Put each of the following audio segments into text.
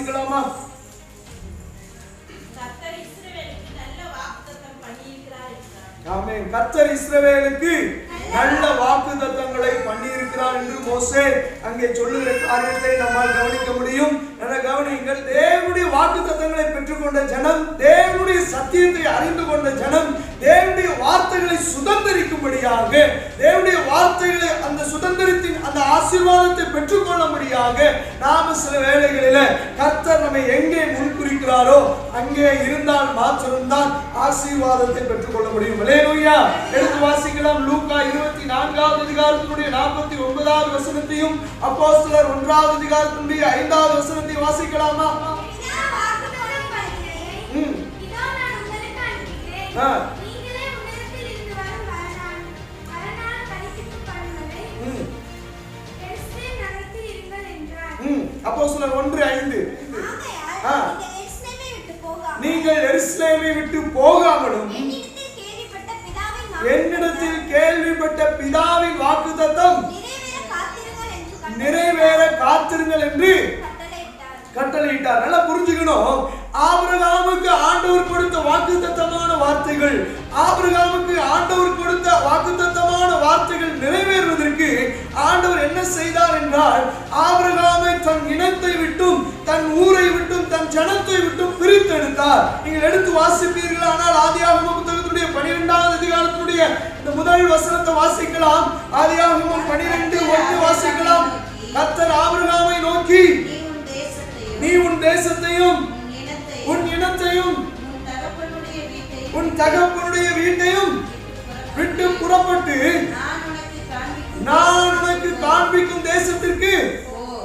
வாசிக்கலாமா? ஆமென். கர்த்தர் இஸ்ரவேலுக்கு நல்ல வாக்குத்தத்தங்களை பண்ணியிருக்கிறார் என்று மோசே அங்கே சொல்லுகிற காரியத்தை நம்மால் கவனிக்க முடியும். கவனியுங்கள், தேவனுடைய வாக்குத்தத்தங்களை பெற்றுக்கொண்ட ஜனம், தேவனுடைய சத்தியத்தை அறிந்து கொண்ட ஜனம், தேவனுடைய வார்த்தைகளை சுதந்திரிக்கும்படியாக, தேவனுடைய வார்த்தைகளை அந்த சுதந்திரத்தின் அந்த ஆசீர்வாதத்தை பெற்றுக்கொள்ளும்படியாக நாம சில வேளைகளில் கர்த்தர் நம்மை எங்கே முன்குறிக்கிறாரோ அங்கே இருந்தால் மாத்திரம்தான் ஆசீர்வாதத்தை பெற்றுக்கொள்ள முடியும். அல்லேலூயா. எடுத்து வாசிக்கலாம். லூக்கா 24வது அதிகாரத்தினுடைய 49வது வசனத்தையும் அப்போஸ்தலர் 1வது அதிகாரத்தினுடைய 5வது வசனத்தையும் வாசிக்கலாமா? அப்போஸ்தலர் 1:5 நீங்கள் எருசலேமை விட்டு போகாமலும் என்னிடத்தில் கேள்விப்பட்ட பிதாவின் வாக்குத்தத்தம் நிறைவேற காத்திருங்கள் என்று கட்டளையிட்டார். நல்லா புரிஞ்சுக்கணும். ஆபிரகாமுக்கு ஆண்டவர் கொடுத்த வாக்குத்தத்தமான வார்த்தைகள், ஆபிரகாமுக்கு ஆண்டவர் கொடுத்த வாக்குத்தத்தமான வார்த்தைகள் நிறைவேறுவதற்கு ஆண்டவர் என்ன செய்தார் என்றால், ஆபிரகாமை தன் இனத்தை விட்டும் தன் ஊரை விட்டும் தன் ஜனத்தை விட்டும் பிரித்தெடுத்தார். நீங்கள் எடுத்து வாசிப்பீர்கள். ஆனால் ஆதியாகமம் புத்தகத்துடைய 12வது அதிகாரத்துடைய இந்த முதல் வசனத்தை வாசிக்கலாம். ஆதியாகமம் 12:1 வாசிக்கலாம். கர்த்தர் ஆபிரகாமை நோக்கி, நீ உன் தேசத்தையும் உன் இனத்தையும் உன் தகப்பனுடைய வீட்டையும் விட்டு புறப்பட்டு நான் உனக்கு காண்பிக்கும் தேசத்திற்கு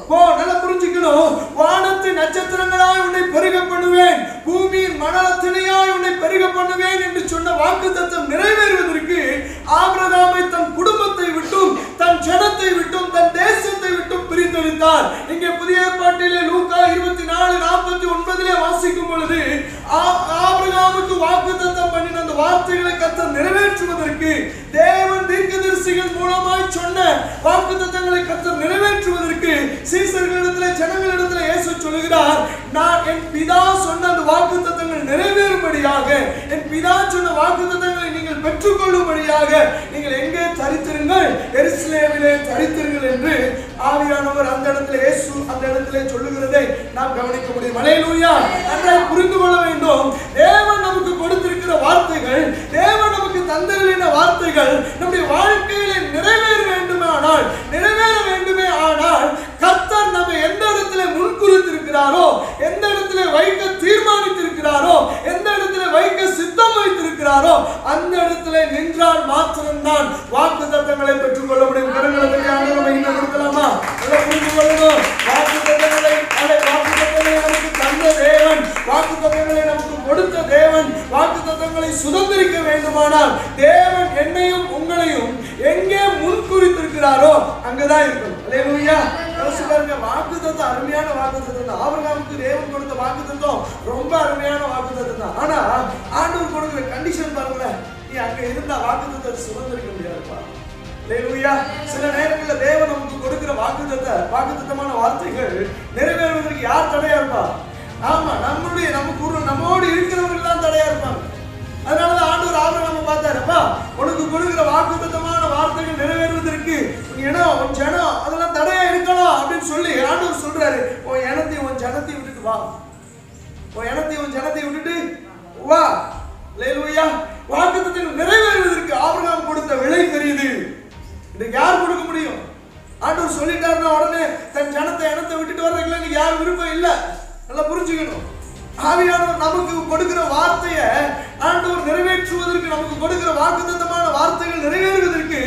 போ. நல்லா புரிஞ்சுக்கணும். வானத்து நட்சத்திரங்களாய் உன்னை பெருக பண்ணுவேன், பூமியின் மணலத்தினையாய் உன்னை பெருக பண்ணுவேன் என்று சொன்ன வாக்குத்தத்தம் நிறைவேறுவதற்கு ஆபிரகாமை தன் குடும்பத்தை விட்டும் தன் ஜனத்தை விட்டும் தன் தேசத்தை விட்டும் பிரித்தெடுத்தார். இங்கே புதிய ஏற்பாட்டிலே லூக்கா 24:49 வாசிக்கும் பொழுது ஆபிரகாமுக்கு வாக்குத்தத்தம் பண்ணின அந்த வார்த்தைகளை கர்த்தர் நிறைவேற்றுவதற்கு, தேவன் தீர்க்கதரிசிகள் மூலமாய் சொன்ன வாக்குத்தத்தங்களை கர்த்தர் நிறைவேற்றுவதற்கு சீசர்களிடத்திலே ஜனங்களிடத்திலே இயேசு சொல்லுகிறார், நான் என் பிதா சொன்ன அந்த வாக்குத்தத்தங்கள் நிறைவேறும்படியாக, என் பிதா சொன்ன வாக்குத்தத்தங்களை நீங்கள் பெற்றுக்கொள்ளும்படியாக நீங்கள் எங்கே தரித்திருங்கள்? எருசலேமிலே தரித்திருங்கள் என்று ஆவியானவர் அந்த இடத்துல இயேசு அந்த இடத்திலே சொல்லுகிறதை நாம் கவனிக்க முடியும். அல்லேலூயா. நன்றாய் புரிந்து கொள்ள வேண்டும். தேவன் நமக்கு கொடுத்திருக்கிற வார்த்தைகள், தேவன் நமக்கு தந்திருக்கிற வார்த்தைகள் நம்முடைய வாழ்க்கையிலே நிறைவேற வேண்டுமே ஆனால் கர்த்தர் நம்ம எந்த இடத்துல முன்குறித்திருக்கிறாரோ, எந்த இடத்துல வைக்க தீர்மானித்திருக்கிறாரோ, எந்த இடத்துல வைக்க சித்தம் வைத்திருக்கிறாரோ அந்த இடத்துல நின்றால் மாத்திரம்தான் வாக்குத்தத்தங்களை பெற்றுக்கொள்ள முடியும். கரங்களை கொடுக்கலாமா? புரிந்து கொள்ளணும். வாக்குத்தத்தங்களை நமக்கு தந்த தேவன், வாக்குத்தத்தங்களை நமக்கு கொடுத்த தேவன், வாக்குத்தத்தங்களை சுதந்திரிக்க வேண்டுமானால் தேவன் என்னையும் உங்களையும் எங்கே முன்குறித்திருக்கிறாரோ அங்கதான் இருக்கணும். அல்லேலூயா. வாக்குத்தத்தம் அருமையான வாக்குத்தத்தம். ஆபிரகாமுக்கு தேவன் கொடுத்த வாக்குத்தத்தம் ரொம்ப அருமையான வாக்குத்தத்தம் தான். ஆனா ஆண்டவர் கொடுக்கிற கண்டிஷன் பாருங்களேன், நீ அங்க இருந்தா வாக்குத்தத்தத்தை சுதந்திரிக்க முடியாதுப்பா. அல்லேலூயா. சில நேரங்களில் தேவன் நமக்கு கொடுக்கிற வாக்குத்தத்தமான வார்த்தைகள் நிறைவேறுவதற்கு யார் தடையா இருப்பா? ஆமா, நம்மோடு இருக்கிறவர்கள் தான் தடையா இருப்பாங்க. அதனாலதான் ஆண்டவர் ஆபிரகாமை பார்த்தாருப்பா, உனக்கு கொடுக்கிற வாக்குத்தத்தமான வார்த்தைகள் நிறைவேறுவதற்கு இனம் உன் ஜனம் அதெல்லாம் தடையா இருக்கலாம் அப்படின்னு சொல்லி ஆண்டவர் சொல்றாரு, உன் இனத்தையும் உன் ஜனத்தையும் விட்டுட்டு வா, உன் இனத்தையும் உன் ஜனத்தையும் விட்டுட்டு வா. அல்லேலூயா. வாக்குத்தத்தங்கள் நிறைவேறுவதற்கு ஆபிரகாம் கொடுத்த விலை தெரியுது. இன்னைக்கு யார் கொடுக்க முடியும்? ஆண்டவர் சொல்லிட்டாருன்னா உடனே தன் ஜனத்தை இனத்தை விட்டுட்டு வர்றதுக்குள்ள இன்னைக்கு யாரும் விருப்பம் இல்லை. நல்லா புரிஞ்சுக்கணும். ஆவியானவர் நமக்கு கொடுக்கிற வார்த்தையை ஆண்டவர் நிறைவேற்றுவதற்கு, நமக்கு கொடுக்கிற வாக்குத்தத்தமான வார்த்தைகள் நிறைவேறுவதற்கு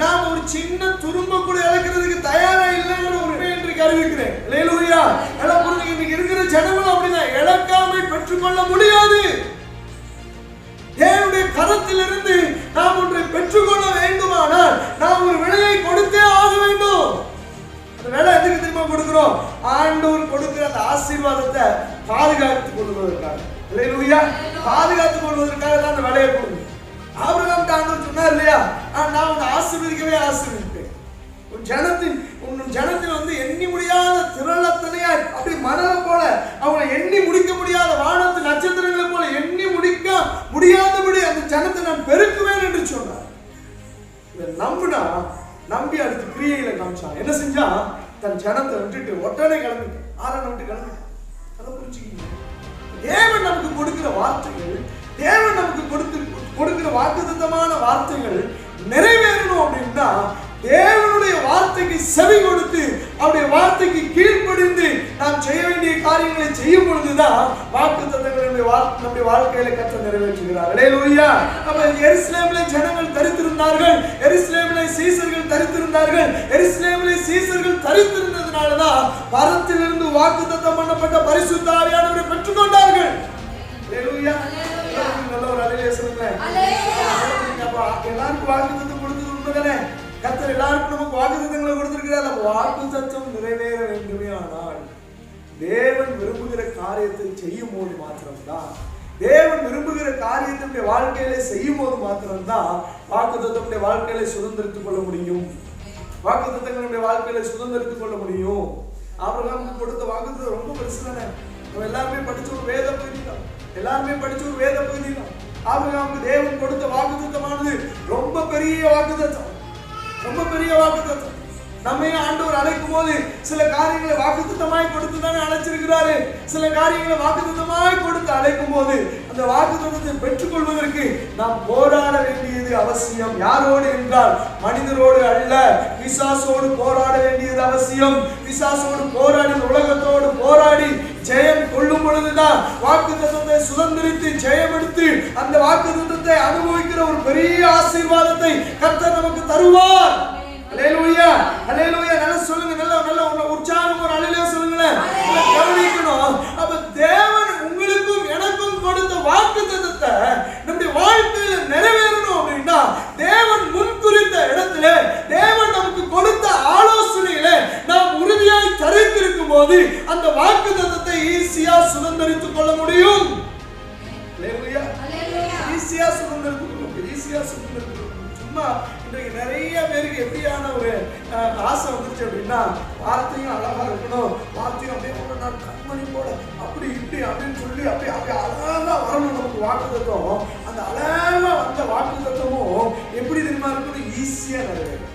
நாம் ஒரு சின்ன துரும்ப கூட இழக்கிறதுக்கு தயாரா இல்லைங்கிற உண்மை என்று அறிவிக்கிறேன். அல்லேலூயா. நல்லா புரிஞ்சுக்க. இன்னைக்கு இருக்கிற ஜனங்களும் அப்படிதான், இழக்காமல் பெற்றுக்கொள்ள முடியாது. தேவனுடைய கரத்திலிருந்து நாம் ஒன்றை பெற்றுக்கொள்ள வேண்டுமானால் நாம் ஒரு விலையை கொடுத்தே ஆக வேண்டும். அந்த விலை எதுக்கு தெரியுமா கொடுக்கிறோம்? ஆண்டவர் கொடுக்கிற அந்த ஆசீர்வாதத்தை பாதுகாத்துக் கொள்வதற்காக. அல்லேலூயா. பாதுகாத்துக் கொள்வதற்காக தான் அந்த விலையை கொடுக்கணும். ஆபிரகாம் ஆண்டவர் சொன்னார் இல்லையா, நான் உன்னை ஆசீர்வதிக்கவே ஆசீர்வதிப்பேன், உன் ஜனத்தின் எண்ணி முடியாத திரளத்தனையா அப்படி மணலை போல ஜனத்தை விட்டுட்டு உடனே கிளம்பிட்டேன். ஆரணை விட்டு கிளம்பிட்டேன். அதை புரிஞ்சுக்கிங்க. தேவன் நமக்கு கொடுக்கிற வார்த்தைகள், தேவன் நமக்கு கொடுக்கிற வாக்குத்தத்தமான வார்த்தைகள் நிறைவேறணும் அப்படின்னா தேவனுடைய வார்த்தைக்கு செவி கொடுத்து அவருடைய வார்த்தைக்கு கீழ்ப்படிந்து நாம் செய்ய வேண்டிய காரியங்களை செய்யும் பொழுதுதான் வாக்குத்தத்தங்களை நம்முடைய வாழ்க்கையில கர்த்தர் நிறைவேற்றுகிறார். அல்லேலூயா. அப்ப எருசலேமிலே ஜனங்கள் தரித்திருந்தார்கள், எருசலேமிலே சீசர்கள் தரித்திருந்தார்கள். எருசலேமிலே சீசர்கள் தரித்திருந்ததுனாலதான் பரத்திலிருந்து வாக்குத்தத்தம் பண்ணப்பட்ட பரிசுத்த ஆவியானவரை பெற்றுக்கொண்டார்கள். அல்லேலூயா. நல்ல ஒரு அல்லேலூயா சொல்லுங்களேன். எல்லாருக்கும் வாக்குத்தத்தம் கொடுத்தது உண்மைதானே? கர்த்தர் எல்லாருக்கும் நமக்கு வாக்குத்தத்தங்களை கொடுத்திருக்கிறார். வாக்குத்தத்தம் நிறைவேற வேண்டுமே ஆனால் தேவன் விரும்புகிற காரியத்தை செய்யும் போது மாத்திரம்தான், தேவன் விரும்புகிற காரியத்தை வாழ்க்கையில செய்யும் போது மாத்திரம்தான் வாக்குத்தத்தம் வாழ்க்கையில சுதந்திரித்துக் கொள்ள முடியும். வாக்குத்தத்தங்களுடைய வாழ்க்கையில சுதந்திரித்துக் கொள்ள முடியும். ஆபிரகாமுக்கு கொடுத்த வாக்குத்தத்தம் ரொம்ப பெருசு தானே. நம்ம எல்லாருமே படிச்ச ஒரு வேத பகுதி தான். எல்லாருமே படிச்ச ஒரு வேத பகுதி தான். ஆபிரகாமுக்கு தேவன் கொடுத்த வாக்குத்தத்தமானது ரொம்ப பெரிய வாக்குத்தத்தம், ரொம்ப பெரிய வாக்குத்தத்தம். நம்ம ஆண்டவர் அழைக்கும் போது சில காரியங்களை வாக்குத்தத்தமாய் கொடுத்து தானே அழைச்சிருக்கிறாரு. சில காரியங்களை வாக்குத்தத்தமாய் கொடுத்து அழைக்கும் போது அந்த வாக்குத்தத்தத்தை பெற்றுக்கொள்வதற்கு நாம் போராட வேண்டியது அவசியம். யாரோடு என்றால் மனிதரோடு அல்ல, பிசாசோடு போராட வேண்டியது அவசியம். பிசாசோடு போராடி உலகத்தோடு போராடி ஜெயம் கொள்ளும் பொழுதுதான் வாக்குத்தத்தத்தை சுதந்திரித்து ஜெயம் எடுத்து அந்த வாக்குத்தத்தத்தை அனுபவிக்கிற ஒரு பெரிய ஆசீர்வாதத்தை கர்த்தர் நமக்கு தருவார். அல்லேலூயா. அல்லேலூயா. நல்லா சொல்லுங்க. நல்ல உற்சாகம் ஒரு அல்லேலூயா சொல்லுங்களேன். கவனிக்கணும். அப்ப தேவன் உங்களுக்கும் எனக்கும் கொடுத்த வாக்குத்தத்தத்தை நம்முடைய வாழ்க்கையில நிறைவேறணும் அப்படின்னா தேவன் முன்குறித்த இடத்துல தேவன் நமக்கு கொடுத்த ஆலோசனையில நாம் உறுதியாய் தரித்திருக்கும் போது அந்த வாக்குத்தத்தத்தை ஈஸியா சுதந்திரித்துக் கொள்ள முடியும். அல்லேலூயா. ஈஸியா சுதந்திரித்துக் கொள்ள முடியும். ஈஸியா சுதந்திரித்துக் கொள்ள முடியும். சும்மா இன்றைக்கு நிறைய பேருக்கு எப்படியான ஒரு ஆசை வந்துருச்சு அப்படின்னா வார்த்தையும் அழகா இருக்கணும், வார்த்தையும் அப்படியே போட நான் கண்மணி போட அப்படி இப்படி அப்படின்னு சொல்லி அப்படியே அழகா வரணும் நமக்கு வாக்குத்தத்தம். அந்த அழகா வந்த வாக்குத்தத்தமும் எப்படி தெரியுமா இருக்கணும்? ஈஸியா நிறைவேறும்.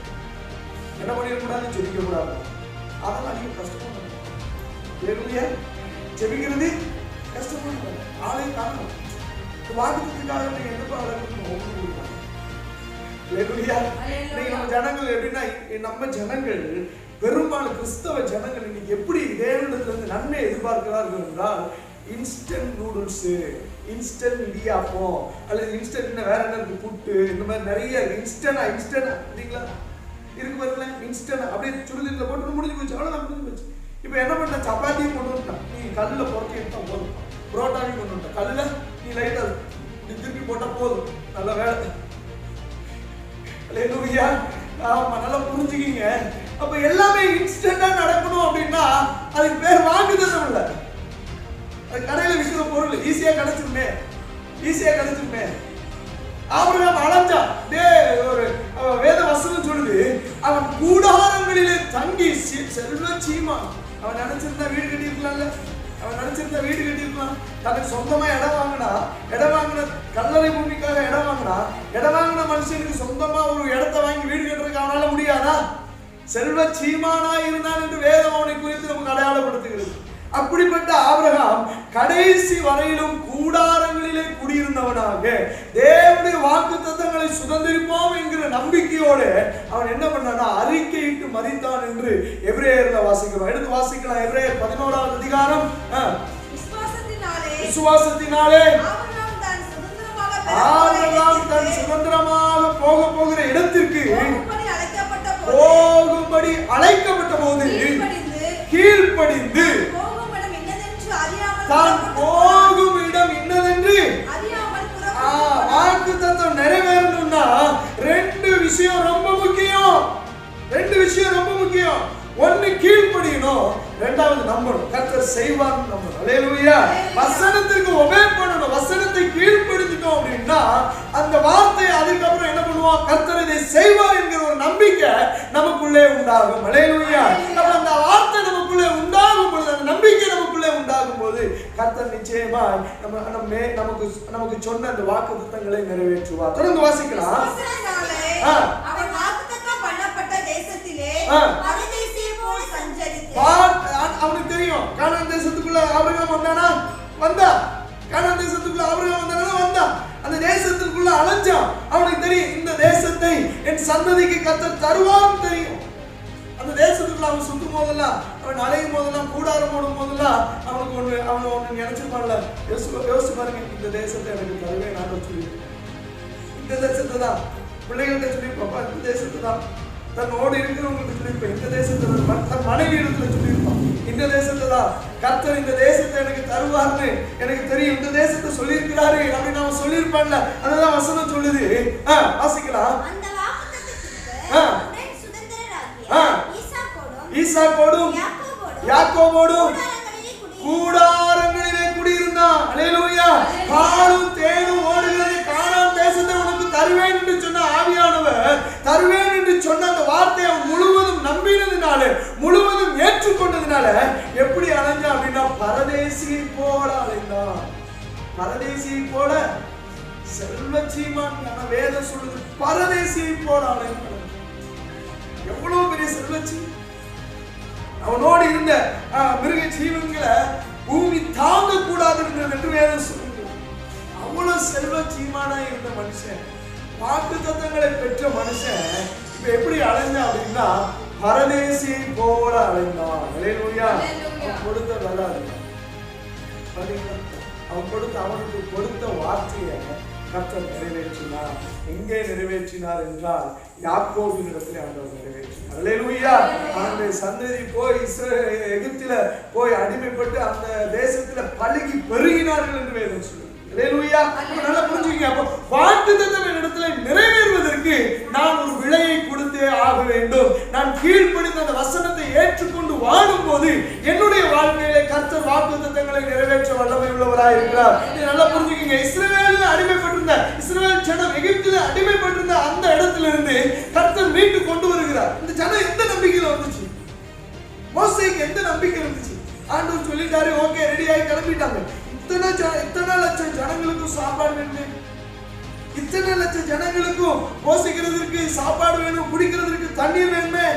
என்ன பண்ணிடக்கூடாது? ஜெபிக்க கூடாது. அதெல்லாம் நீங்க கஷ்டப்படணும். ஜெபிக்கிறது கஷ்டப்படணும். ஆளையும் காரணம் வாக்குத்தத்துக்காக நீங்க எந்த பாடம் நம்ம ஜனங்கள் எப்படின்னா நம்ம ஜனங்கள் பெரும்பாலும் கிறிஸ்தவ ஜனங்கள் இன்னைக்கு எப்படி தேவனிடத்துல இருந்து நன்மை எதிர்பார்க்கிறார்கள் என்றால் இன்ஸ்டன்ட் நூடுல்ஸ், இன்ஸ்டன்ட் இடியாப்பம் அல்லது இன்ஸ்டன்ட் வேற என்ன இருக்கு புட்டு, இந்த மாதிரி நிறைய இன்ஸ்டன்ட் அப்படிங்களா இருக்கு பாருங்களா. இன்ஸ்டன்ட் அப்படியே சுடுதண்ணில போட்டு முடிஞ்சு போச்சு, அவ்வளவுதான் முடிஞ்சு போச்சு. இப்ப என்ன பண்ண? சப்பாத்தியும் கொண்டு வந்துட்டான். நீ கல்லுல பொறுத்து எடுத்தா போதும். புரோட்டாவையும் கொண்டு வந்துட்டான். கல்லுல நீ லைட்டா திருப்பி போட்டா போதும். நல்ல வேலை. அல்லேலூயா. ஆமா, நல்லா புரிஞ்சுக்கிங்க. அப்ப எல்லாமே இன்ஸ்டன்டா நடக்கணும் அப்படின்னா அதுக்கு பேர் வாக்குத்தத்தம் இல்ல. அது கடையில விற்கிற பொருள் ஈஸியா கிடைச்சிருமே, ஈஸியா கிடைச்சிருமே. ஆபிரகாம் அலைஞ்சான். ஒரு வேத வசனம் சொல்லுது, அவன் கூடாரங்களிலே தங்கி செல்வ சீமான். அவன் நினைச்சிருந்தா வீடு கட்டியிருக்கலாம்ல, அவன் நினைச்சிருந்தா வீடு கட்டியிருக்கலாம். தனக்கு சொந்தமா இடம் வாங்கின கல்லறை பூமிக்காக இடம் வாங்கின மனுஷனுக்கு சொந்தமா ஒரு இடத்தை வாங்கி வீடு கட்டுறதுக்கு அவனால முடியாதா? செல்வ சீமானா இருந்தான் என்று வேதம் அவனை குறித்து நமக்கு அடையாளப்படுத்துகிறது. அப்படிப்பட்ட ஆபிரகாம் கடைசி வரையிலும் கூடாரங்களிலே குடியிருந்தவனாக தேவனுடைய வாக்குத்தத்தங்களை சுதந்திரிப்போம் என்கிற நம்பிக்கையோடு அவன் என்ன பண்ணானா அறிக்கையிட்டு மரித்தான் என்று எபிரேயர்ல வாசிக்கிறோம். எடுத்து வாசிக்கலாம். எபிரேயர் 11வது அதிகாரம். விசுவாசத்தினாலே ஆபிரகாம் தன் சுதந்திரமாக போகிற இடத்திற்கு போகும்படி அழைக்கப்பட்ட போது கீழ்ப்படிந்து தான் போகும் இடம் இன்னதென்று வாக்குத்தத்தம் நிறைவேறணும்னா ரெண்டு விஷயம் ரொம்ப முக்கியம். ஒன்னு கீழ்ப்படியணும், ரெண்டாவது நம்பணும். கர்த்தர் செய்வார்னு நம்பணும். அல்லேலூயா. வசனத்திற்கு ஒபே பண்ணணும். வசனத்தை கீழ்ப்படிஞ்சிட்டோம் அப்படின்னா அந்த வார்த்தை அதுக்கப்புறம் என்ன பண்ணுவோம்? கர்த்தர் இதை செய்வார் என்கிற ஒரு நம்பிக்கை நமக்குள்ளே உண்டாகும். அல்லேலூயா. அந்த வார்த்தை நமக்குள்ளே உண்டாகும் பொழுது, அந்த நம்பிக்கை நமக்குள்ளே உண்டாகும் போது கர்த்தர் நிச்சயமா நமக்கு சொன்ன அந்த வாக்குத்தத்தங்களை நிறைவேற்றுவார். தொடர்ந்து வாசிக்கலாம். அவர் வாக்குத்தத்தம் பண்ணப்பட்ட தேசத்திலே பரதேசியை போல் சஞ்சரித்து அவனுக்கு தெரியும் கானான் தேசத்துக்குள்ள ஆபிரகாம் வந்தானா, வந்தா. கானான் தேசத்துக்குள்ள ஆபிரகாம் வந்தானா, வந்தா. அந்த தேசத்துக்குள்ள அலைஞ்சான். அவனுக்கு தெரியும் இந்த தேசத்தை என் சந்ததிக்கு கர்த்தர் தருவான்னு தெரியும். அந்த தேசத்துக்குள்ள அவன் சுத்தும் போதெல்லாம், அவன் அலையும் போதெல்லாம், கூடாரம் போடும் போதெல்லாம் அவனுக்கு ஒண்ணு நினைச்சிருப்பான்ல, யோசிச்சு பாருங்க, இந்த தேசத்தை எனக்கு தருவேன் நான் சொல்லி, இந்த தேசத்தை தான் பிள்ளைகள்கிட்ட சொல்லியிருப்பாப்பா, இந்த தேசத்தை தான் தன்னோடு இருக்கிறவங்களுக்கு சொல்லியிருப்பேன், இந்த தேசத்தை தன் மனைவி இடத்துல சொல்லியிருப்பான், இந்த தேசத்தை தான் கர்த்தர் இந்த தேசத்தை எனக்கு தருவார்னு எனக்கு தெரியும், இந்த தேசத்தை சொல்லியிருக்கிறாரு அப்படின்னு அவன் சொல்லியிருப்பான்ல. அதுதான் வசனம் சொல்லுது. வாசிக்கலாம். ஈசாக்கோடும் யாக்கோபோடும் கூடாரங்களிலே குடியிருந்தான். அல்லேலூயா. பாலும் தேனும் ஓடுகிறது கானான் தேசத்தை உனக்கு தருவேன் என்று சொன்ன ஆவியானவர், தருவேன் என்று சொன்ன அந்த வார்த்தையை முழுவதும் நம்பினதுனால, முழுவதும் ஏற்றுக்கொண்டதுனால எப்படி அலைஞ்சான் அப்படின்னா, பரதேசியை போல அலைந்தான். பரதேசியை போல செல்வச்சீமான் வேதம் சொல்லுது, பரதேசியை போல அலைந்தான். எவ்வளவு பெரிய செல்வச்சி! அவனோடு இருந்த மிருக ஜீவன்களை பூமி தாங்க கூடாது என்று வேதம் சொல்லுது. அவ்வளவு செல்வ சீமானா இருந்த மனுஷன், வாக்கு தத்தங்களை பெற்ற மனுஷன் இப்ப எப்படி அலைஞ்சான் அப்படின்னா, பரதேசியை போல அலைந்தான். அல்லேலூயா. அவன் கொடுத்த வராது, அவனுக்கு கொடுத்த வார்த்தையை கர்த்தர் நிறைவேற்றினார். எங்கே நிறைவேற்றினார் என்றால் யாக்கோபின் இடத்திலே ஆண்டவர் நிறைவேற்றினார். அல்லேலூயா. அந்த சந்ததி போய் எகிப்தில போய் அடிமைப்பட்டு அந்த தேசத்துல பழுகி பெருகினார்கள் என்று வேதம் சொல்லுது. அல்லேலூயா. நல்லா புரிஞ்சுக்கங்க. அப்ப வாக்குத்தத்தம் என்னிடத்துல நிறைவேறுவதற்கு நான் ஒரு விலையை கொடுத்தே ஆக வேண்டும். நான் கீழ்ப்படிந்து அந்த வசனத்தை ஏற்றுக்கொண்டு வாழும் போது என்னுடைய வாழ்க்கையிலே கர்த்தர் வாக்குத்தத்தங்களை நிறைவேற்ற வல்லமை உள்ளவராய் இருக்கிறார். நல்லா புரிஞ்சுக்கங்க. இஸ்ரவேல்ல அடிமைப்பட்டிருந்த இஸ்ரவேல் ஜனம் எகிப்தில அடிமைப்பட்டிருந்த அந்த இடத்துல இருந்து கர்த்தர் மீட்டு கொண்டு வருகிறார். இந்த ஜனம் எந்த நம்பிக்கையில வந்துச்சு? மோசேக்கு எந்த நம்பிக்கை இருந்துச்சு? ஆண்டவர் சொல்லிட்டாரு, ஓகே ரெடி ஆகி கிளம்பிட்டாங்க. இத்தனை லட்சம் ஜனங்களுக்கும் சாப்பாடு வேணும், இத்தனை லட்சம் ஜனங்களுக்கும் போசிக்கிறதுக்கு சாப்பாடு வேணும், குடிக்கிறதுக்கு தண்ணீர் வேணுமே.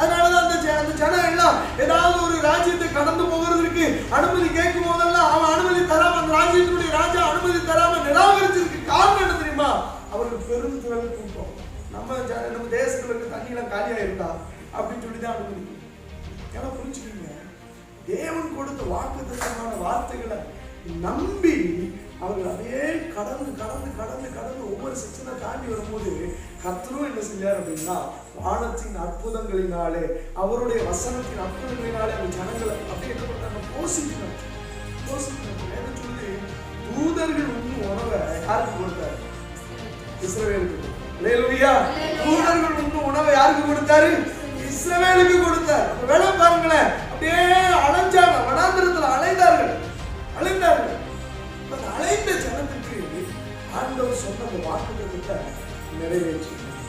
அதனாலதான் அந்த ஜனம் எல்லாம் ஏதாவது ஒரு ராஜ்யத்தை கடந்து போகிறதுக்கு அனுமதி கேட்கும் போதெல்லாம் அவன் அனுமதி தராம, அந்த ராஜ்யத்தினுடைய ராஜா அனுமதி தராம நிராகரிச்சதுக்கு காரணம் என்ன தெரியுமா? அவருக்கு பெரும் திரள் கூட்டம். நம்ம தேசங்களுக்கு தண்ணியெல்லாம் காலியா இருந்தா அப்படின்னு சொல்லிதான் அனுமதி. ஏன்னா புரிஞ்சுக்கீங்க, தேவன் கொடுத்த வாக்குத்தத்தமான வார்த்தைகளை நம்பி அவர்கள் அதே கடந்து கடந்து கடந்து கடந்து ஒவ்வொரு செக்ஷனை தாண்டி வரும்போது கர்த்தரும் என்ன செஞ்சார் அப்படின்னா, வானத்தின் அற்புதங்களினாலே, அவருடைய வசனத்தின் அற்புதங்களினாலே அந்த ஜனங்களை அப்படியே என்ன பண்றாங்க, போஷிக்கிறாங்க. சொல்லி தூதர்கள் உண்ணும் உணவை யாருக்கு கொடுத்தாரு? இஸ்ரவேலுக்கு. அல்லேலூயா. தூதர்கள் உண்ணும் உணவை யாருக்கு கொடுத்தாரு? இஸ்ரவேலுக்கு கொடுத்தார். வேலை பாருங்களேன், அப்படியே அலைஞ்சாங்க, வனாந்திரத்துல அலைந்தார்கள். அலைந்த ஜனத்துக்கு ஆண்டவர் சொன்ன வாக்குத்தத்தத்தை நிறைவேற்றினார்.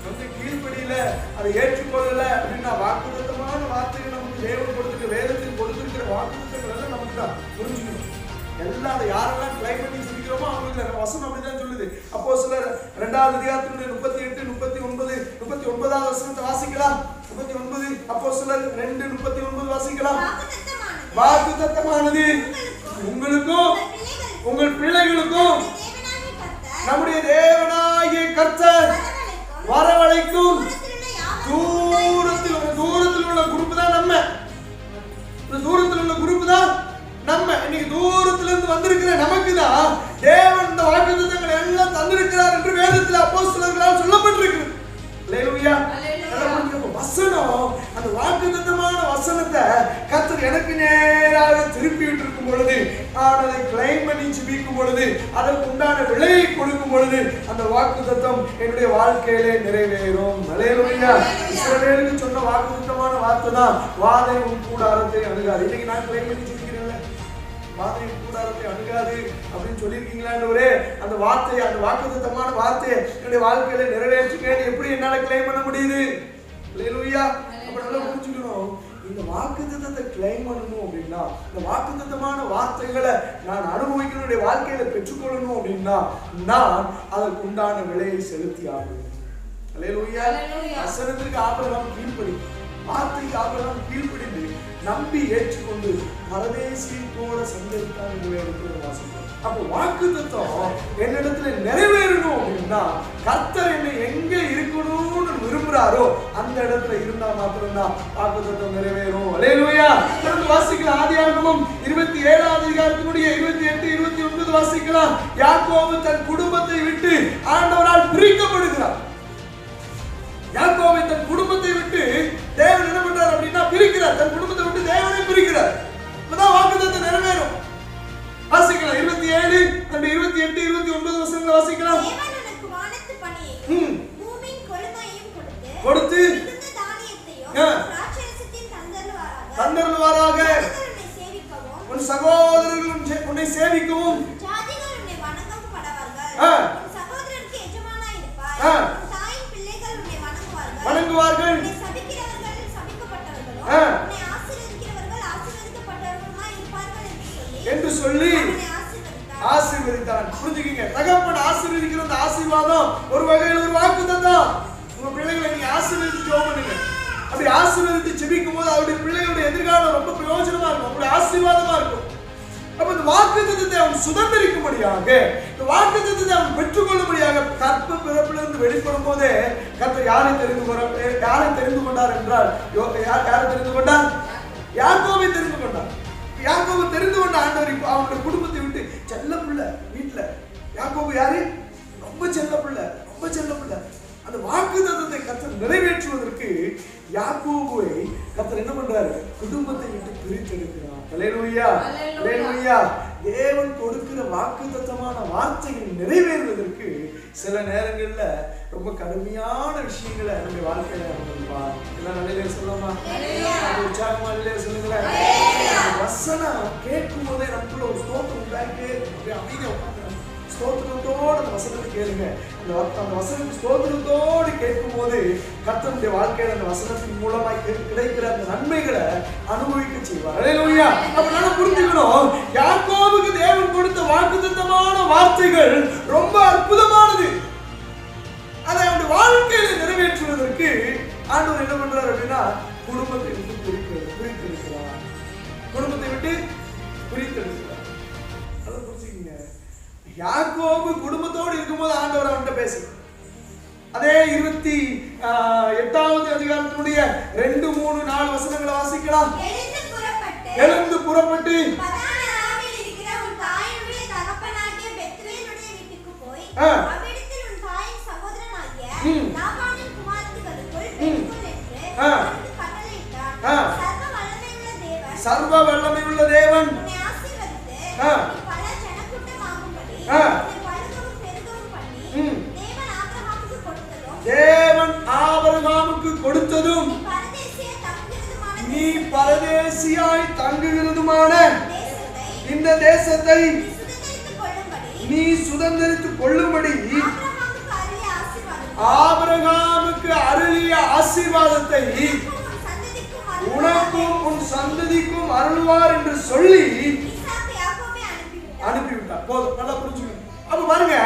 வந்து கீழ்ப்படியில அதை ஏற்றுக்கொள்ளல அப்படின்னா, வாக்குத்தத்தமான வார்த்தைகள் நமக்கு தேவன் கொடுத்துருக்க, வேதத்தில் கொடுத்திருக்கிற வாக்குத்தத்தங்கள் எல்லாம் நமக்கு தான் புரிஞ்சுக்கணும். எல்லாம் அதை யாரெல்லாம் ட்ரை பண்ணி சொல்லிக்கிறோமோ அவங்களுக்கு வசனம் அப்படிதான் சொல்லுது. அப்போஸ்தலர் 2வது அதிகாரத்தினுடைய 38, 39, 39வது வசனத்தை வாசிக்கலாம். 39 அப்போஸ்தலர் 2:39 வாசிக்கலாம். வாக்குத்தத்தமானது உங்களுக்கும் உங்கள் பிள்ளைகளுக்கும் நம்முடைய தேவனாகிய கர்த்தர் வரவழைக்கும் தூரத்தில் உள்ள குரூப் தான் நம்ம. தூரத்தில் உள்ள குரூப் தான் நம்ம. இன்னைக்கு தூரத்துல இருந்து வந்திருக்கிற நமக்கு தான் தேவன் இந்த வாக்குத்தத்தங்களை எல்லாம் தந்திருக்கிறார் என்று வேதத்தில் அப்போஸ்தலர்களால் சொல்லப்பட்டிருக்கு. அல்லேலூயா. வசனம், அந்த வாக்குத்தத்தமான வசனத்தை கர்த்தர் எனக்கு நேராக திருப்பி விட்டு இருக்கும் பொழுது, நான் அதை கிளைம் பண்ணி ஜெபிக்கும் பொழுது, அதற்கு உண்டான விலையை கொடுக்கும் பொழுது அந்த வாக்குத்தத்தம் என்னுடைய வாழ்க்கையிலே நிறைவேறும். அல்லேலூயா. இஸ்ரவேலுக்கு சொன்ன வாக்குத்தத்தமான வார்த்தை தான், வாதை உன் கூடாரத்தை அணுகாது. இன்னைக்கு நான் கிளைம் பண்ணி ஜெபிக்கிறேன்ல, வாதை கூடாரத்தை அணுகாது அப்படின்னு சொல்லியிருக்கீங்களான்றவரே, அந்த வார்த்தையை, அந்த வாக்குத்தத்தமான வார்த்தையை என்னுடைய வாழ்க்கையில நிறைவேற்றுக்கேன்னு எப்படி என்னால கிளைம் பண்ண முடியுது? அல்லேலூயா. அப்ப நல்லா புரிஞ்சுக்கணும், இந்த வாக்குத்தத்தத்தை கிளைம் பண்ணணும் அப்படின்னா, இந்த வாக்குத்தத்தமான வார்த்தைகளை நான் அனுபவிக்கணுடைய வாழ்க்கையில பெற்றுக்கொள்ளணும் அப்படின்னா, நான் அதற்கு உண்டான விலையை செலுத்தி ஆகணும். அல்லேலூயா. வசனத்திற்கு ஆபிரகாம் கீழ்ப்படி. வார்த்தைக்கு ஆபிரகாம் கீழ்ப்படிந்து நம்பி ஏற்றுக்கொண்டு பரதேசியத்தோட சந்தரித்தான் என்று வேதத்தில் வாசிக்கிறோம். அப்போ வாக்குத்தத்தம் என்னிடத்துல நிறைவேறணும் அப்படின்னா கர்த்தர் என்னை எங்க இருக்கணும்னு விரும்புறாரோ அந்த இடத்துல இருந்தா மாத்திரம்தான் வாக்குத்தத்தம் நிறைவேறும். அல்லேலூயா. வாசிக்கலாம் ஆதியாகமம் 27ஆம் அதிகாரத்தினுடைய 28, 29 வாசிக்கலாம். யாக்கோபு தன் குடும்பத்தை விட்டு ஆண்டவரால் பிரிக்கப்படுகிறார். யாக்கோபை தன் குடும்பத்தை விட்டு தேவன் என்ன பண்றார் அப்படின்னா பிரிக்கிறார். தன் குடும்பத்தை விட்டு தேவனை பிரிக்கிறார். இப்பதான் வாக்குத்தத்தம் நிறைவேறும். வாசிக்கலாம் 27 and 28, 29 வசனங்களை வாசிக்கலாம். தேவன் உனக்கு வானத்து பனியையும் பூமியின் கொழுமையையும் கொடுத்து மிகுந்த தானியத்தையும் திராட்சைரசத்தின் தந்தருள்வாராக. உன்னை சேவிக்கவும் உன் சகோதரர்கள் உன்னை சேவிக்கவும் ஜாதிகள் உன்னை வணங்கவும் படவார்கள். உன் சகோதரருக்கு எஜமானாய் இருப்பாய். உன் தாயின் பிள்ளைகள் உன்னை வணங்குவார்கள். உன்னை சபிக்கிறவர்கள் சபிக்கப்பட்டவர்களும் உன்னை ஆசீர்வதிக்கிறவர்கள் ஆசீர்வதிக்கப்பட்டவர்களுமாய் இருப்பார்கள் என்று சொல்லி ஆசீர்வதித்தான். புரிஞ்சுக்கீங்க, தகப்பன் ஆசீர்வதிக்கிற அந்த ஆசீர்வாதம் ஒரு வகையில் ஒரு வாக்குத்தத்தம். உங்க பிள்ளைகளை நீங்க ஆசீர்வதிச்சு ஜெபம் பண்ணுங்க. அப்படி ஆசீர்வதித்து ஜெபிக்கும் போது அவருடைய பிள்ளைகளுடைய எதிர்காலம் ரொம்ப பிரயோஜனமா இருக்கும், அவருடைய ஆசீர்வாதமா இருக்கும். அப்ப இந்த வாக்குத்தத்தத்தை அவன் சுதந்திரிக்கும்படியாக, இந்த வாக்குத்தத்தத்தை அவன் பெற்றுக்கொள்ளும்படியாக கற்ப பிறப்பிலிருந்து வெளிப்படும் போதே கர்த்தர் யாரை தெரிந்து கொண்டார் என்றால் யாரை தெரிந்து கொண்டார்? யாக்கோபை தெரிந்து கொண்டார். யாக்கோபு தெரிந்து கொண்ட ஆண்டவர் இப்போ அவனுடைய குடும்பத்தை விட்டு செல்ல பிள்ளை வீட்டுல யாக்கோபு யாரு? ரொம்ப செல்ல பிள்ளை, ரொம்ப செல்ல பிள்ளை. அந்த வாக்குத்தத்தத்தை கர்த்தர் நிறைவேற்றுவதற்கு யாக்கோபுவை கர்த்தர் என்ன பண்றாரு? குடும்பத்தை விட்டு பிரித்தெடுக்கிறார். அல்லேலூயா, அல்லேலூயா. தேவன் கொடுக்கிற வாக்குத்தத்தமான வார்த்தைகள் நிறைவேறுவதற்கு சில நேரங்கள்ல ரொம்ப கடுமையான விஷயங்களை நம்முடைய வாழ்க்கையில அனுபவிப்பார். எல்லாம் நல்ல சொல்லலாமா? உற்சாகமா இல்லையா சொல்லுங்களேன். வசனம் கேட்கும் போதே நமக்குள்ள ஒரு ஸ்தோத்திரம் உண்டாயிட்டே அப்படியே அமைதியா உட்காந்து ஸ்தோத்திரத்தோடு அந்த வசனத்தை கேளுங்க. அந்த வசனத்தை ஸ்தோத்திரத்தோடு கேட்கும் போது கர்த்தருடைய வாழ்க்கையில அந்த வசனத்தின் மூலமாய் கிடைக்கிற அந்த நன்மைகளை அனுபவிக்க செய்வார். அல்லேலூயா. அப்ப நாம புரிஞ்சுக்கணும், யாக்கோபுக்கு தேவன் கொடுத்த வாக்குத்தத்தமான வார்த்தைகள் ரொம்ப அற்புதமானது. அதை அவருடைய வாழ்க்கையில நிறைவேற்றுவதற்கு ஆண்டவர் என்ன பண்றாரு அப்படின்னா குடும்பத்தை விட்டு பிரித்தெடுக்கிறார். குடும்பத்தை விட்டு பிரித்தெடுக்கிறார். அதை புரிஞ்சுக்கீங்க. யாக்கோபு குடும்பத்தோடு இருக்கும்போது ஆண்டவர் அவன்கிட்ட பேசுறார். அதே 28ஆவது அதிகாரத்தினுடைய 2, 3, 4 வசனங்களை வாசிக்கலாம். எழுந்து புறப்பட்டு பதானராமில் இருக்கிற உன் தாயினுடைய தகப்பனாகிய பெத்துவேலுடைய வீட்டுக்கு போய் அவ்விடத்தில் உன் தாயின் சகோதரனாகிய லாபானின் குமாரத்திகளுக்குள் பெற்றுக்கொள் என்று அவனுக்கு கட்டளையிட்டார். சர்வ வல்லமையுள்ள தேவன் உன்னை ஆசீர்வதித்து நீ பல ஜனக்கூட்டமாகும்படி உன்னை பலுகவும் பெருகவும் பண்ணி தேவன் ஆபிரகாமுக்கு கொடுத்ததும் நீ பரதேசியாய் தங்குகிறதுமான இந்த தேசத்தை நீ சுதந்தரித்துக் கொள்ளும்படி ஆபிரகாமுக்கு அருளிய ஆசீர்வாதத்தை உனக்கும் உன் சந்ததிக்கும் அருள்வார் என்று சொல்லி அனுப்பிவிட்டார். போதும், நல்லா புரிஞ்சுக்கணும். அப்ப பாருங்க,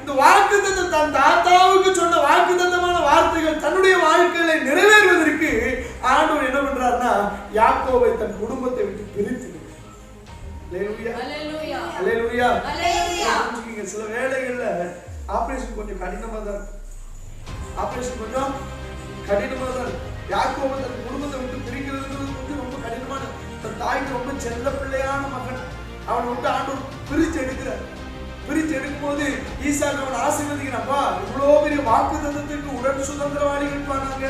இந்த வாக்குத்தத்தம் தன் தாத்தாவுக்கு சொன்ன வாக்குத்தத்தமான வார்த்தைகள் தன்னுடைய வாழ்க்கையில நிறைவேறுவதற்கு ஆண்டவர் என்ன பண்றாருன்னா யாக்கோபை தன் குடும்பத்தை விட்டு பிரித்து. சில வேளைகள்ல ஆபரேஷன் கொஞ்சம் கடினமா தான் யாக்கோபு தன் குடும்பத்தை விட்டு பிரிக்கிறதுங்கிறது வந்து ரொம்ப கடினமான, தன் தாய்க்கு ரொம்ப செல்ல பிள்ளையான மகன், அவனை விட்டு ஆண்டவர் பிரிச்சு எடுக்கும் போது ஈசாக்கு அவன் ஆசீர்வதிக்கிறாப்பா, இவ்வளவு பெரிய வாக்குத்தத்தத்துக்கு உடன் சுதந்திரவாளிகள் பாருங்க.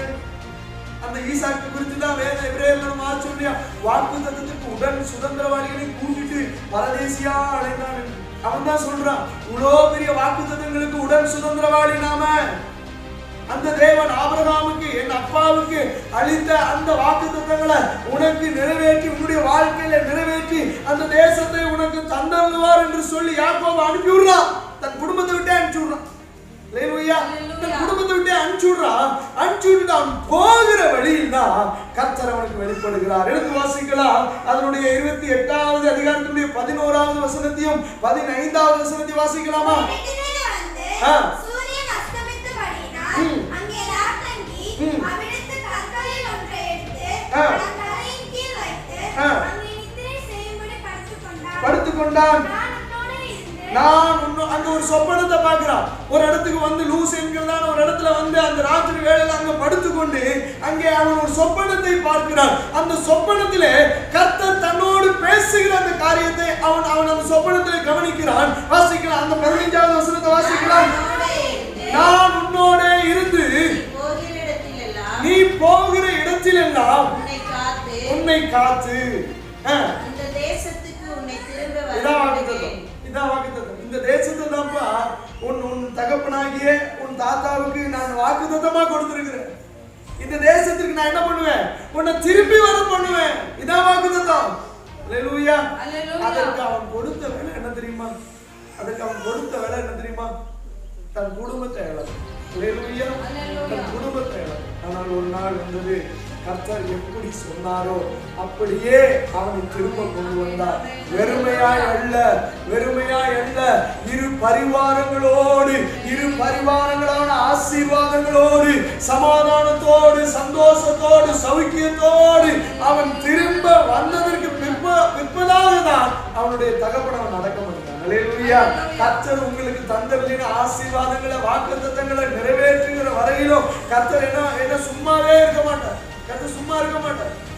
அந்த ஈசாக்கு குறித்து தான் வேத எபிரேயர்கள் மார்ச்சொல்லியா வாக்குத்தத்தத்துக்கு உடன் சுதந்திரவாளிகளை கூட்டிட்டு பரதேசியா அழைத்தான். அவன் தான் சொல்றான், இவ்வளவு பெரிய வாக்குத்தத்தங்களுக்கு உடன் சுதந்திரவாளி நாம. அந்த தேவன் ஆபிரகாமுக்கு என் அப்பாவுக்கு அளித்த அந்த வாக்குத்தத்தங்களை உனக்கு நிறைவேற்றி உன்னுடைய வாழ்க்கையில நிறைவேற்றி அந்த தேசத்தை உனக்கு தந்தருள்வார் என்று சொல்லி யாக்கோபு அனுப்பி விடுறான். தன் குடும்பத்தை விட்டே அனுப்பிச்சு விடுறான். தன் குடும்பத்தை விட்டே அனுப்பிச்சு விட்டு அவன் போகிற வழியில் தான் கர்த்தர் அவனுக்கு வெளிப்படுகிறார். எடுத்து வாசிக்கலாம். அதனுடைய 28ஆவது அதிகாரத்தினுடைய 11ஆவது வசனத்தையும் 15ஆவது வசனத்தையும் வாசிக்கலாமா? அங்கே ராத்தங்கி அவிடத்து கற்களில் ஒன்றை எடுத்து தரையின் கீழ் வைத்து அங்கே நித்திரை செய்யும்படி படுத்துக்கொண்டான். அங்க ஒரு சொப்பனத்தை பார்க்கிறான். ஒரு இடத்துக்கு வந்து லூஸ் என்கிறதான ஒரு இடத்துல வந்து அந்த ராத்திரி வேளையில அங்க படுத்துக்கொண்டு அங்கே அவன் ஒரு சொப்பனத்தை பார்க்கிறான். அந்த சொப்பனத்திலே கர்த்தர் தன்னோடு பேசுகிற அந்த காரியத்தை அவன் அந்த சொப்பனத்திலே கவனிக்கிறான். வாசிக்கிறான். அந்த 15வது வசனத்தை வாசிக்கிறான். நான் உன்னோட இருந்து நீ போகிற இடத்திலெல்லாம் உன்னை காத்து இந்த தேசத்துக்கு உன்னை திரும்ப இதான் வாக்குத்தத்தம். இந்த தேசத்தை தான்ப்பா உன் தகப்பனாகிய உன் தாத்தாவுக்கு நான் வாக்குத்தத்தமா கொடுத்திருக்கிறேன். இந்த தேசத்துக்கு நான் என்ன பண்ணுவேன்? உன்னை திரும்பி வர பண்ணுவேன். இதான் வாக்குத்தத்தம். அல்லேலூயா. அதற்கு அவன் கொடுத்த வேலை என்ன தெரியுமா? தன் குடும்பத்தை இழந்தான். அல்லேலூயா. தன் குடும்பத்தை இழந்தான். ஆனால் ஒரு நாள் வந்தது, கர்த்தர் எப்படி சொன்னாரோ அப்படியே அவனை திரும்ப கொண்டு வந்தார். வெறுமையாய் அல்ல, இரு பரிவாரங்களான ஆசீர்வாதங்களோடு, சமாதானத்தோடு, சந்தோஷத்தோடு, சௌக்கியத்தோடு அவன் திரும்ப வந்ததற்கு பிற்பதாகதான் அவனுடைய தகப்பனவன் அடக்கம் பண்ணினான். அல்லேலூயா. கர்த்தர் உங்களுக்கு தந்தவர்களின் ஆசீர்வாதங்களை, வாக்குத்தத்தங்களை நிறைவேற்றுகிற வரையிலும் கர்த்தர் என்ன சும்மாவே இருக்க மாட்டார்.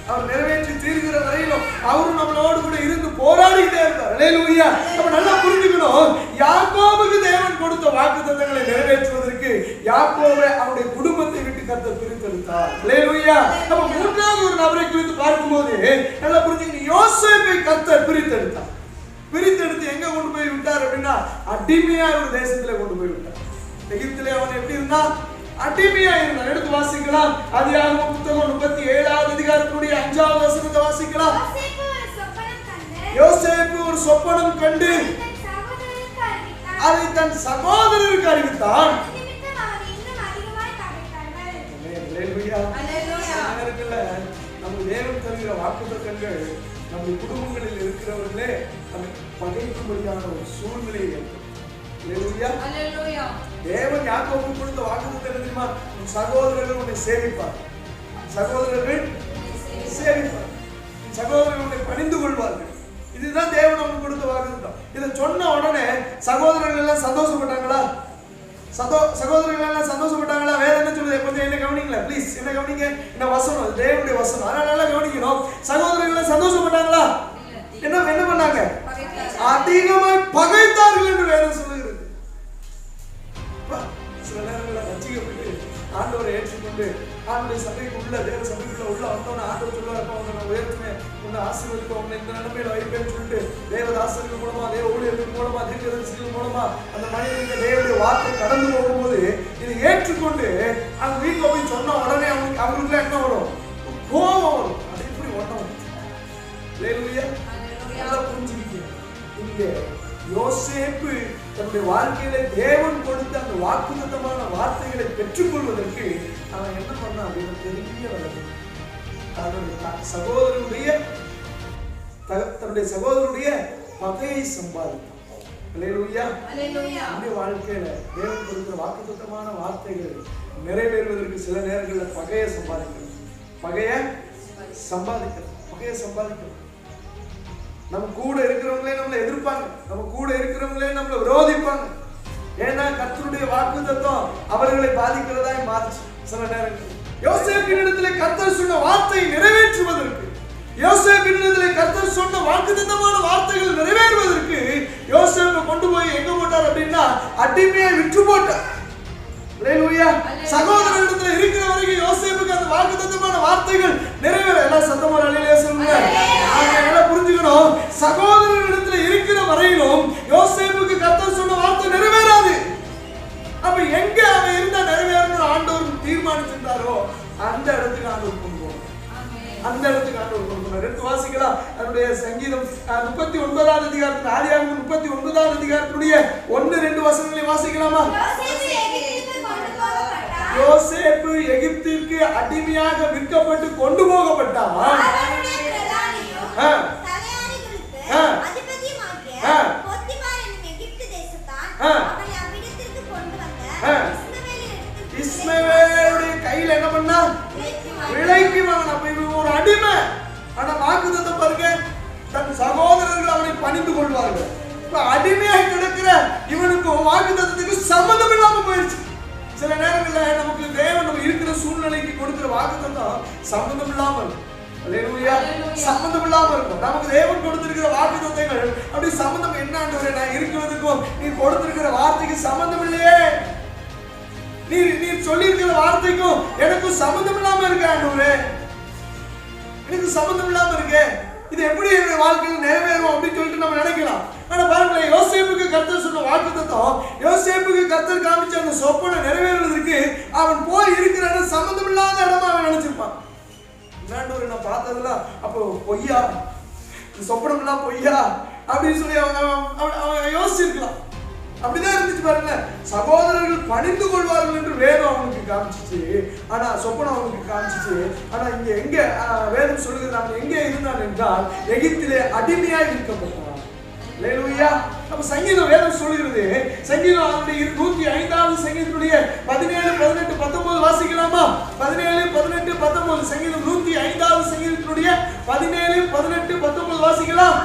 அவர் நிறைவேற்றி தீர்கிற வரையிலும் அவரும் நம்மளோடு கூட இருந்து போராடிட்டே இருக்கார். அல்லேலூயா. நம்ம நல்லா புரிஞ்சுக்கணும். யாக்கோபுக்கு தேவன் கொடுத்த வாக்குத்தத்தங்களை நிறைவேற்றுவதற்கு யாக்கோபை அவருடைய குடும்பத்தை விட்டு கர்த்தர் பிரித்தெடுத்தார். அல்லேலூயா. நம்ம மூன்றாவது ஒரு நபரை குறித்து பார்க்கும்போது நல்லா புரிஞ்சுக்கணும். யோசேப்பை கர்த்தர் பிரித்தெடுத்து எங்க கொண்டு போய் விட்டார் அப்படின்னா, அடிமையா ஒரு தேசத்துல கொண்டு போய் விட்டார். எகிப்திலே அவன் எப்படி இருந்தான்? அடிமையா இருந்தான். எடுத்து வாசிக்கலாம். ஆதியாகமம் புத்தகம் 37வது அதிகாரத்துடைய 5வது வசனத்தை வாசிக்கலாம். யோசேப்பு ஒரு சொப்பனம் கண்டு அதை தன் சகோதரருக்கு அறிவித்தான். நம்ம தேவன் தருகிற வாக்குத்தத்தங்கள் நம்ம குடும்பங்களில் இருக்கிறவர்களே நம்ம பகைக்கும்படியான ஒரு சூழ்நிலை ஏற்படும். தேவன் யாக்கோபுக்கு கொடுத்த வாக்குத்தத்தம் என்ன தெரியுமா? சகோதரர்கள் உன்னை சேவிப்பார், சகோதரர்கள் உன்னை பணிந்து கொள்வார்கள். இதுதான் தேவன் அவனுக்கு கொடுத்த வாக்குத்தத்தம். இதை சொன்ன உடனே சகோதரர்கள் எல்லாம் சந்தோஷப்பட்டாங்களா? சந்தோஷப்பட்டாங்களா? வேற என்ன சொல்லுது? கொஞ்சம் என்ன கவனிங்களா ப்ளீஸ், என்ன கவனிங்க. இந்த வசனம் தேவனுடைய வசனம், அதனால நல்லா கவனிக்கணும். சகோதரர்கள் சந்தோஷப்பட்டாங்களா? என்ன பண்ணாங்க? அதிகமாய் பகைத்தார்கள் என்று வேதம் சொல்லுகிறது. சில நேரங்களில் ரட்சிக்கப்பட்டு ஆண்டவரை ஏற்றுக்கொண்டு ஆண்டவருடைய சபைக்கு உள்ள தேவ சபைக்குள்ள உள்ள வந்தோன்னு ஆண்டவர் சொல்லுவார், உன்னை உயர்த்துவேன், உன்னை ஆசீர்வதிப்பேன், உன்னை இந்த நிலைமையில வைப்பேன்னு சொல்லிட்டு தேவதாசர்கள் மூலமா, தேவ ஊழியர்கள் மூலமா, தீர்க்கதரிசிகள் மூலமா அந்த மனிதனுக்கு தேவனுடைய வார்த்தை கடந்து போகும்போது இதை ஏற்றுக்கொண்டு அவங்க வீட்டில் போய் சொன்ன உடனே அவங்களுக்குலாம் என்ன வரும்? கோபம் வரும். அது எப்படி ஒன்றும் புரிஞ்சுக்கிட்டீங்க. இங்கே யோசேப்பு தன்னுடைய வாழ்க்கையில தேவன் கொடுத்த அந்த வாக்குத்தத்தமான வார்த்தைகளை பெற்றுக்கொள்வதற்கு அவன் என்ன பண்ணான் அப்படின்னு பெரிய வளர்ச்சி. தன்னுடைய சகோதரருடைய பகையை சம்பாதித்தான். வாழ்க்கையில தேவன் கொடுத்த வாக்குத்தத்தமான வார்த்தைகள் நிறைவேறுவதற்கு சில நேரங்களில் பகையை சம்பாதிக்கிறது. நம்ம கூட இருக்கிறவங்களே நம்மளை எதிர்ப்பாங்க, நம்ம கூட இருக்கிறவங்களே நம்மளை விரோதிப்பாங்க. ஏன்னா கர்த்தருடைய வாக்குத்தத்தம் அவர்களை பாதிக்கிறதா மாறிச்சு. சில நேரங்கள் யோசேப்பினிடத்திலே கர்த்தர் சொன்ன வார்த்தை நிறைவேற்றுவதற்கு, யோசேப்பினிடத்திலே கர்த்தர் சொன்ன வாக்குத்தத்தமான வார்த்தைகள் நிறைவேறுவதற்கு யோசேப்பை கொண்டு போய் எங்க போட்டார் அப்படின்னா, அடிமையை விற்று போட்டார். சகோதரரிடத்துல இருக்கிற வரைக்கும் யோசேப்புக்கு அந்த வாக்குத்தத்தமான வார்த்தைகள் நிறைவேற. எல்லாம் சத்தமா அலையிலே சொல்லுங்க. நல்லா புரிஞ்சுக்கணும். சகோதரரிடத்துல இருக்கிற வரையிலும் யோசேப்புக்கு கர்த்தர் சொன்ன வார்த்தை நிறைவேறாது. அப்ப எங்க அவன் இருந்தா நிறைவேறணும் ஆண்டவர் தீர்மானிச்சிருந்தாரோ அந்த இடத்துக்கு ஆண்டவர் கொண்டு போகணும். எடுத்து வாசிக்கலாம். அதனுடைய சங்கீதம் 39வது அதிகாரத்தில், ஆதியாகமம் 39வது அதிகாரத்துடைய 1-2 வசனங்களை வாசிக்கலாமா? யோசேப்பு எகிப்திற்கு அடிமையாக விற்கப்பட்டு கொண்டு போகப்பட்டான். இஸ்மவேலுடைய கையில என்ன பண்ணா? விலைக்கு வாங்கினா. ஒரு சகோதரர்கள் அவனை பணிந்து கொள்வார்கள். இப்ப அடிமையாய் கிடக்கிற இவனுக்கும் வாக்குத்தத்தத்துக்கு சம்பந்தம் இல்லாம போயிடுச்சு. சில நேரங்களில் நமக்கு தேவன் நம்ம இருக்கிற சூழ்நிலைக்கு கொடுக்கிற வாக்குத்தத்தம் சம்பந்தம் இல்லாம இருக்கும். அல்லேலூயா. சம்பந்தம் இல்லாம இருக்கும். நமக்கு தேவன் கொடுத்திருக்கிற வாக்குத்தத்தங்கள் அப்படி சம்பந்தம் என்னன்னு நான் இருக்கிறதுக்கும் நீ கொடுத்திருக்கிற வார்த்தைக்கு சம்பந்தம் இல்லையே. நீ சொல்லி இருக்கிற வார்த்தைக்கும் எனக்கும் சம்பந்தம் இல்லாம இருக்க ஆண்டவரே, எனக்கு சம்பந்தம் இல்லாம இருக்கு, இது எப்படி என்னுடைய வாழ்க்கையில் நிறைவேறும் அப்படின்னு சொல்லிட்டு நம்ம நினைக்கலாம். ஆனா பாருங்களேன், யோசேப்புக்கு கர்த்தர் சொன்ன வாக்குத்தத்தம், யோசேப்புக்கு கர்த்தர் காமிச்ச அந்த சொப்பனை நிறைவேறுவதற்கு அவன் போய் இருக்கிற இடம் சம்பந்தம் இல்லாத இடமா அவன் நினைச்சிருப்பான். இன்னாண்டவர் நான் பார்த்ததுல அப்போ பொய்யா, சொப்பனம் எல்லாம் பொய்யா அப்படின்னு சொல்லி அவன் யோசிச்சிருக்கலாம். அப்படிதான் இருந்துச்சு பாருங்க. சகோதரர்கள் பணிந்து கொள்வார்கள் என்று வேதம் அவனுக்கு காமிச்சிச்சு, ஆனா சொப்பனம் அவனுக்கு காமிச்சிச்சு. ஆனா இங்க எங்க வேதம் சொல்லுகிறது, அவன் எங்கே இருந்தான் என்றால் எகிப்திலே அடிமையாய் விற்கப்பட்டான். அல்லேலூயா. அப்ப சங்கீதம் வேதம் சொல்லுகிறது, சங்கீதம் அதனுடைய 105வது சங்கீதத்துடைய 17, 18, 19 வாசிக்கலாமா? 17, 18, 19 சங்கீதம் 105வது சங்கீதத்துடைய 17, 18, 19 வாசிக்கலாம்.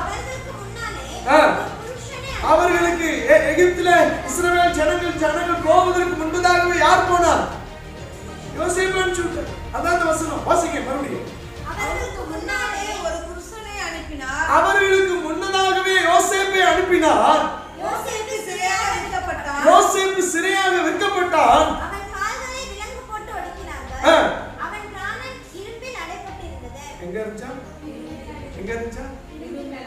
அவர்களுக்கு எகிப்தில இஸ்ரவேல் ஜனங்கள் போவதற்கு முன்பதாகவே யார் போனார்? யோசேப்பு அனுப்பிச்சுட்டார். அதான் அந்த வசனம். வாசிங்க மறுபடியும். அவர்களுக்கு முன்னதாகவே யோசேப்பை அனுப்பினார். யோசேப்பு சிறையாக விற்கப்பட்டான். எங்க இருந்துச்சா?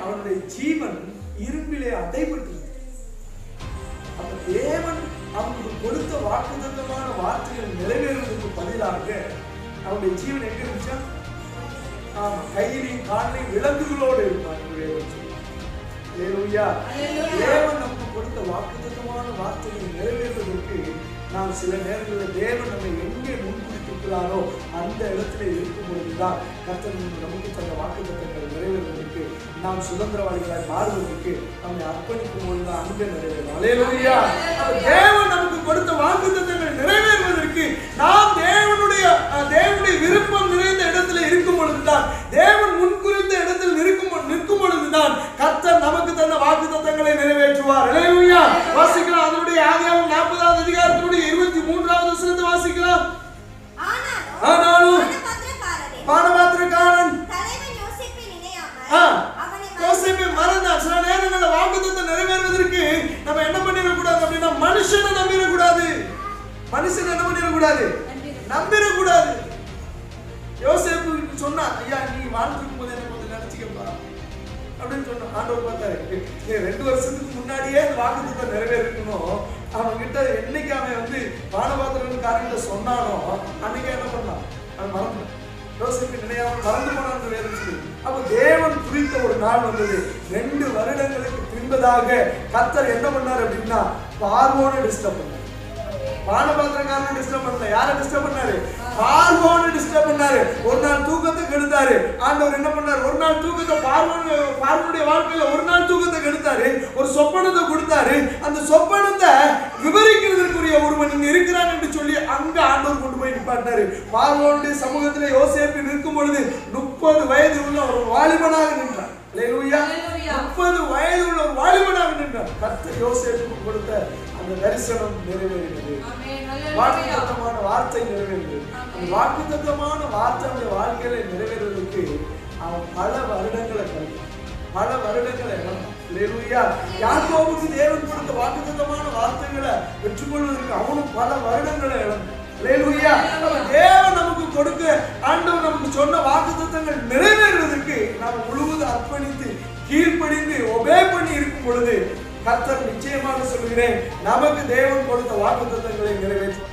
அவனுடைய ஜீவன் இரும்பிலே அடைபட்டு. அப்ப தேவன் அவனுக்கு கொடுத்த வாக்குத்தத்தமான வார்த்தைகள் நிறைவேறுவதற்கு பதிலாக அவனுடைய ஜீவன் எங்க இருந்துச்சா? கையிலையும் காலையும் விலங்குகளோடு இருப்பான். தேவன் நமக்கு கொடுத்த வாக்குத்தத்தமான வார்த்தைகள் நிறைவேறுவதற்கு நாம் சில நேரங்களில் தேவன் நம்மை எங்கே முன்குறித்திருக்கிறாரோ அந்த இடத்துல இருக்கும் பொழுதுதான் கர்த்தர் நமக்கு தந்த வாக்குத்தத்தங்கள் நிறைவேறுவதற்கு, நாம் சுதந்திரவாதிகளாய் மாறுவதற்கு நம்மை அர்ப்பணிக்கும் பொழுதுதான் அங்கே நிறைவேறும். அல்லேலூயா. தேவன் நமக்கு கொடுத்த வாக்குத்தத்தங்கள் நிறைவேறுவதற்கு நாம் தேவனுடைய விருப்பம் நிறைந்த இடத்துல இருக்கும் பொழுதுதான், தேவன் முன்குறித்த இடத்தில் நிற்கும் பொழுதுதான் கர்த்தர் நமக்கு தந்த வாக்குத்தத்தங்களை நிறைவேற்றுவார். அல்லேலூயா. வாசிக்கலாம். அதனுடைய ஆதியாகமம் 40வது அதிகாரத்தினுடைய 23வது வசனத்தை வாசிக்கலாம். ஆனாலும் பானபாத்திரக்காரன் யோசேப்பை மறந்தான். சில நேரங்களில் வாக்குத்தத்தம் நிறைவேறுவதற்கு நம்ம என்ன பண்ணிடக்கூடாது அப்படின்னா, மனுஷனை நம்பிடக்கூடாது. மனுஷன் என்ன பண்ணிடக்கூடாது? நம்பிடக்கூடாது. யோசேப்பு சொன்னா, ஐயா நீ வாழ்ந்துருக்கும் போது எனக்கு கொஞ்சம் நினைச்சுக்கப்பா அப்படின்னு சொன்ன. ஆண்டவர் பார்த்தாரு, 2 வருஷத்துக்கு முன்னாடியே வாக்குத்தத்தம் நிறைவேறணும். அவன் கிட்ட என்னைக்கு அவன் பானபாத்திரக்காரன் சொன்னானோ அன்னைக்கு என்ன பண்ணான்? அவன் மறந்து யோசேப்பு நினையாமல் மறந்து போனான்னு வேதம் சொல்லுது. அப்ப தேவன் குறித்த ஒரு நாள் வந்தது. 2 வருடங்களுக்கு பின்பதாக கர்த்தர் என்ன பண்ணார் அப்படின்னா, பார்வோனை டிஸ்டர்ப் பண்ணார். பானபாத்திரக்காரனை டிஸ்டர்ப் பண்ணல. யாரை டிஸ்டர்ப் பண்ணாரு? பார்வோனை டிஸ்டர்ப் பண்ணாரு. ஒரு நாள் தூக்கத்தை கெடுத்தாரு. ஆண்டவர் என்ன பண்ணாரு? ஒரு நாள் தூக்கத்தை பார்வோனுடைய வாழ்க்கையில ஒரு நாள் தூக்கத்தை கெடுத்தாரு. ஒரு சொப்பனத்தை கொடுத்தாரு. அந்த சொப்பனத்தை விவரிக்கிறதுக்குரிய ஒருவன் இங்க இருக்கிறான் என்று சொல்லி அங்க ஆண்டவர் கொண்டு போய் நிப்பாட்டினாரு. பார்வோனுடைய சமூகத்தில் யோசேப்பு நிற்கும் பொழுது 30 வயது உள்ள ஒரு வாலிபனாக நின்றார். அல்லேலூயா. 30 வயது உள்ள ஒரு வாலிபனாக நின்றார். கர்த்தர் யோசேப்புக்கு கொடுத்த அந்த தரிசனம் நிறைவேறினது. வாக்குத்தத்தமான வார்த்தை நிறைவேறினது. அந்த வாக்குத்தத்தமான வார்த்தை அவனுடைய வாழ்க்கையில நிறைவேறுவதற்கு அவன் பல வருடங்களை யாக்கோபுக்கு தேவன் கொடுத்த வாக்குத்தத்தமான வார்த்தைகளை பெற்றுக்கொள்வதற்கு அவனும் பல வருடங்களை இழந்தான். அல்லேலூயா. தேவன் நமக்கு கொடுக்க, ஆண்டவர் நமக்கு சொன்ன வாக்குத்தத்தங்கள் நிறைவேறுவதற்கு நாம் முழுவதும் அர்ப்பணித்து கீழ்ப்படிந்து ஒபே பண்ணி இருக்கும் பொழுது கர்த்தர் நிச்சயமாக சொல்கிறேன், நமக்கு தேவன் கொடுத்த வாக்குத்தத்தங்களை நிறைவேற்றும்.